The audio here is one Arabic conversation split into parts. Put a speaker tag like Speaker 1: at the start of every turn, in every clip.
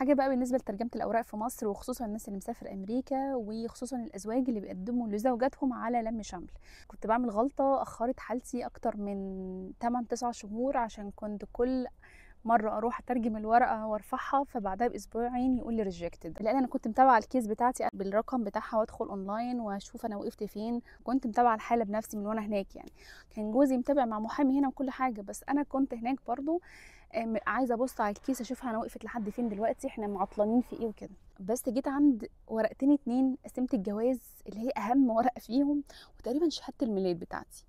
Speaker 1: حاجة بقى بالنسبة لترجمة الأوراق في مصر، وخصوصًا الناس اللي مسافر أمريكا، وخصوصًا الأزواج اللي بيقدموا لزوجاتهم على لم شمل. كنت باعمل غلطة أخرت حالتي أكتر من 8، 9 شهور، عشان كنت كل مرة أروح أترجم الورقة وأرفعها، فبعدها بأسبوعين يقول لي rejected، لأن أنا كنت متابعة الكيس بتاعتي بالرقم بتاعها وأدخل أونلاين وأشوف أنا وقفت فين، كنت متابعة الحالة بنفسي من وأنا هناك يعني. كان جوزي متابع مع محامي هنا وكل حاجة، بس أنا كنت هناك برضه عايزة أبص على الكيس أشوفها أنا وقفت لحد فين دلوقتي، إحنا معطلانين في إيه وكده. بس جيت عند ورقتين 2، قسيمة الجواز اللي هي أهم ورقة فيهم، وتقريبا شهادة الميلاد بتاعتي،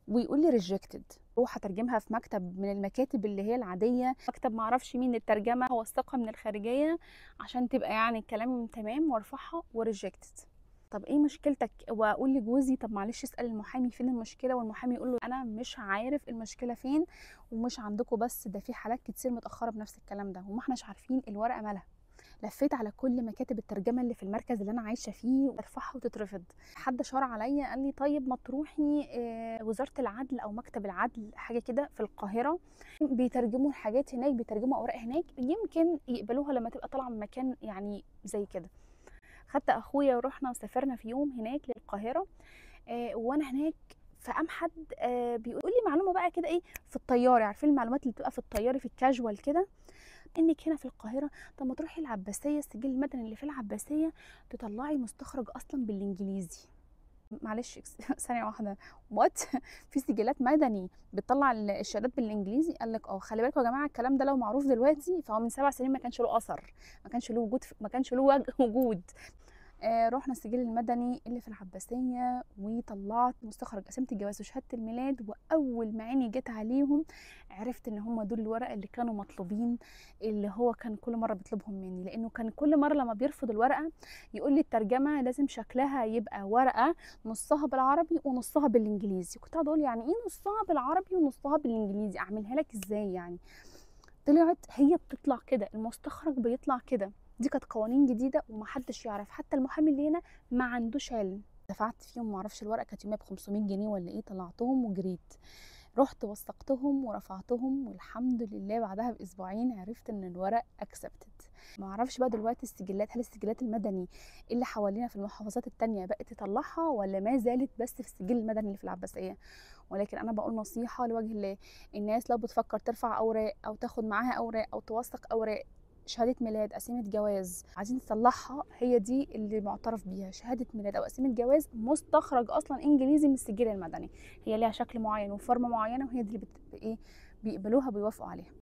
Speaker 1: ويقول لي rejected. اروح اترجمها في مكتب من المكاتب اللي هي العاديه، مكتب معرفش مين الترجمه، اوثقها من الخارجيه عشان تبقى يعني الكلام تمام، وارفعها وريجكتد. طب ايه مشكلتك؟ واقول لجوزي طب معلش اسال المحامي فين المشكله، والمحامي يقول له انا مش عارف المشكله فين، ومش عندكم بس، ده في حالات كتير متاخره بنفس الكلام ده، وما احناش عارفين الورقه مالها. لفيت على كل مكاتب الترجمه اللي في المركز اللي انا عايشه فيه وارفعها وتترفض. حد شار عليا قال لي طيب ما تروحي وزاره العدل او مكتب العدل حاجه كده في القاهره، بيترجموا الحاجات هناك، بيترجموا اوراق هناك، يمكن يقبلوها لما تبقى طالعه من مكان يعني زي كده. خدت اخويا ورحنا وسافرنا في يوم هناك للقاهره. وانا هناك فقام حد بيقول لي معلومه بقى كده ايه في الطياره، عارفين المعلومات اللي بتبقى في الطياره في الكاجوال كده، انك هنا في القاهره طب ما تروحي العباسيه، السجل المدني اللي في العباسيه تطلعي مستخرج اصلا بالانجليزي. معلش ثانيه واحده، وات في سجلات مدني بتطلع الشهادات بالانجليزي؟ قال لك اه. خلي بالكم يا جماعه الكلام ده لو معروف دلوقتي فهو من 7 سنين ما كانش له اثر، ما كانش له وجود، ما كانش له وجود. رحنا السجل المدني اللي في العباسية، وطلعت مستخرج قسيمة الجواز وشهادة الميلاد، وأول ما عيني جت عليهم عرفت إن هم دول الورق اللي كانوا مطلوبين، اللي هو كان كل مرة بيطلبهم مني، لأنه كان كل مرة لما بيرفض الورقة يقول لي الترجمة لازم شكلها يبقى ورقة نصها بالعربي ونصها بالإنجليزي. كنت قاعدة أقول يعني إيه نصها بالعربي ونصها بالإنجليزي؟ أعملها لك إزاي يعني؟ طلعت هي بتطلع كده، المستخرج بيطلع كده. دي كانت قوانين جديده ومحدش يعرف، حتى المحامي اللي هنا ما عندوش علم. دفعت فيهم معرفش الورقه كانت يوميا ب 500 جنيه ولا ايه، طلعتهم وجريت، رحت وثقتهم ورفعتهم، والحمد لله بعدها باسبوعين عرفت ان الورق اكسبتد. ما اعرفش بقى دلوقتي السجلات، هل السجلات المدني اللي حوالينا في المحافظات التانية بقت تطلعها، ولا ما زالت بس في السجل المدني اللي في العباسية؟ ولكن انا بقول نصيحة لوجه الله، الناس لو بتفكر ترفع اوراق او تاخد معاها اوراق او توثق اوراق، شهادة ميلاد، قسيمة جواز، عايزين تصلحها، هي دي اللي معترف بيها، شهادة ميلاد أو قسيمة جواز مستخرج أصلا إنجليزي من السجل المدني، هي ليها شكل معين وفورمة معينة، وهي دي اللي إيه بيقبلوها بيوافقوا عليها.